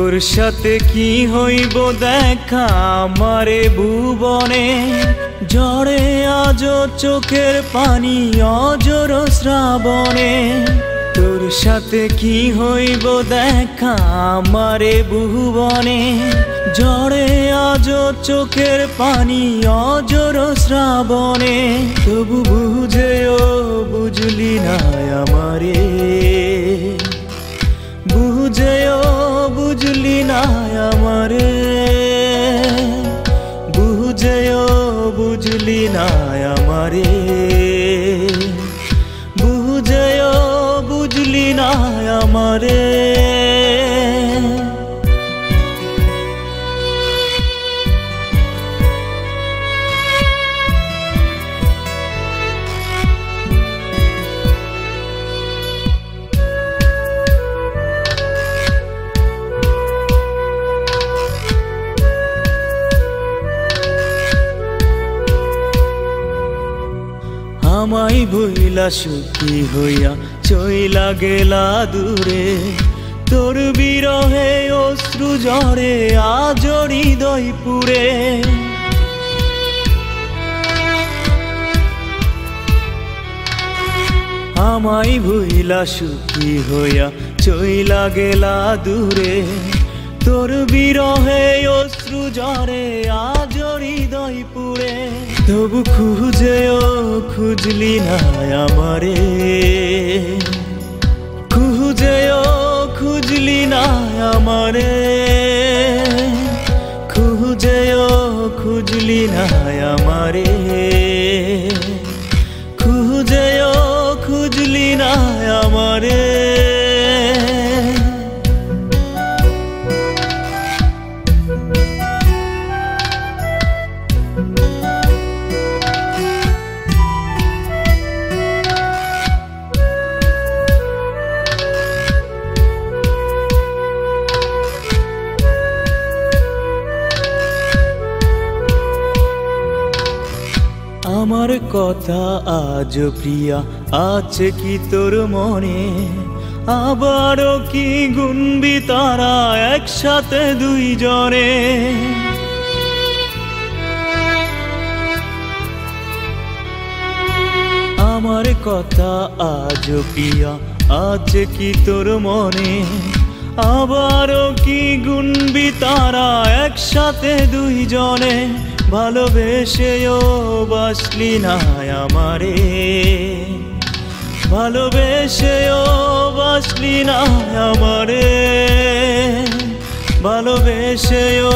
তোর সাথে কি হইব দেখা আমারে ভুবনে, ঝরে আজ চোখের পানি অজর শ্রাবণে। তোর সাথে কি হইব দেখা আমারে ভুবনে, ঝরে আজ চোখের পানি অজর শ্রাবণে। তবু বুঝেও বুঝলি না আমারে, বুঝেও বুঝলি না আমারে, বুঝেও বুঝলি না আমারে, বুঝেও বুঝলি না আমারে। আমায় ভুইলা সুখী হইয়া চইলা গেলা দূরে, তোর বিরহে অশ্রু ঝরে আজ হৃদয় পুরে। আমায় ভুইলা সুখী হইয়া চইলা গেলা দূরে, তোর বিরহে অশ্রু ঝরে আজ হৃদয় পুরে। তবু খুঁজেও খুঁজলি না আমারে, খুঁজেও খুঁজলি না আমারে, খুঁজেও খুঁজলি না আমারে, খুঁজেও খুঁজলি না আমারে। আমার কথা আজ প্রিয়া আছে কি তোর মনে, আবারও কি গুনবি তারা একসাথে দুইজনে। আমার কথা আজ প্রিয়া আছে কি তোর মনে, আবারও কি গুনবি তারা একসাথে দুইজনে। ভালোবেসেও বাসলি না আমারে, ভালোবেসেও বাসলি না আমারে, ভালোবেসেও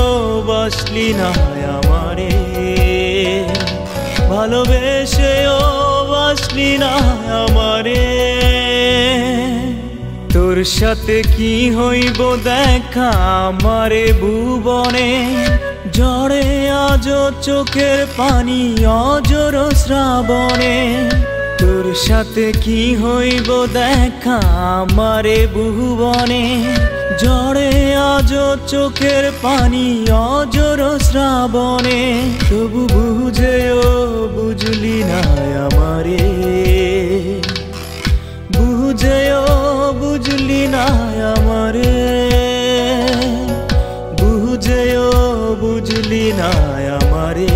বাসলি না আমারে, ভালোবেসেও বাসলি না আমারে। তোর সাথে কি হইব দেখা আমারে ভুবনে, ঝরে আজ চোখের পানি অজর শ্রাবণে। তোর সাথে কি হইব দেখা আমারে ভুবনে, ঝরে আজ চোখের পানি অজর শ্রাবণে। তবু বুঝেও বুঝলি না আমারে, বুঝেও বুঝলি না আমারে, বুঝেও বুঝলি না আমারে।